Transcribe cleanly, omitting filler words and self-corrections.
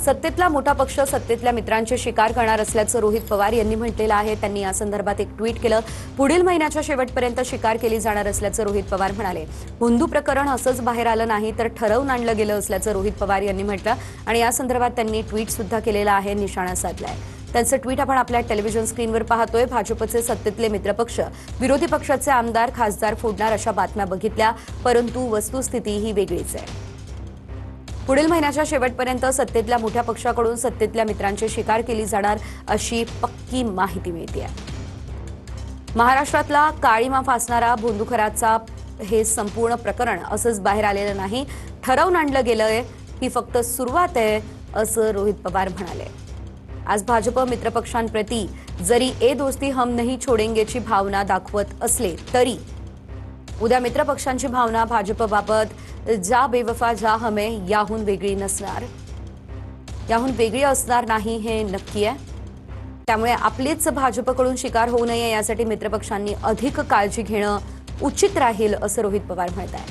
सत्तेतला मोठा पक्ष सत्तेतल्या मित्रांचे शिकार करणार असल्याचं रोहित पवार यांनी म्हटलेलं आहे। त्यांनी या संदर्भात एक ट्विट केलं। पुढील महिन्याच्या शेवटपर्यंत शिकार केली जाणार असल्याचं रोहित पवार म्हणाले। मुंडू प्रकरण असंच बाहेर आलं नाही तर ठरवून आणलं गेलं असल्याचं रोहित पवार यांनी म्हटलं आणि या संदर्भात त्यांनी ट्विट सुद्धा केलेलं आहे, निशाणा साधलाय। त्यांचं ट्विट आपण आपल्या टेलिव्हिजन स्क्रीनवर पाहतोय। भाजपचे सत्तेतले मित्रपक्ष विरोधी पक्षाचे आमदार खासदार फोडणार अशा बातम्या बघितल्या, परंतु वस्तुस्थिती ही वेगळीच आहे। पुढील महिन्याच्या शेवटपर्यंत सत्तेतल्या मोठ्या पक्षाकडून सत्तेतल्या मित्रांची शिकार केली जाणार अशी पक्की माहिती मिळते। महाराष्ट्रातला काळीमा फासणारा भोंदूखराचा हे संपूर्ण प्रकरण असंच बाहेर आलेलं नाही, ठरवून आणलं गेलंय, ही फक्त सुरुवात आहे असं रोहित पवार म्हणाले। आज भाजप मित्रपक्षांप्रती जरी ए दोस्ती हम नहीं छोडेंगेची भावना दाखवत असले तरी उद्या मित्रपक्षांची भावना भाजपबाबत जा बेवफा जा हमें याहून वेगळी नसणार, याहून वेगळी असणार नाही हे नक्की आहे। त्यामुळे आपलीच भाजपकडून शिकार होऊ नये यासाठी मित्रपक्षांनी अधिक काळजी घेणं उचित राहील असं रोहित पवार म्हणतात।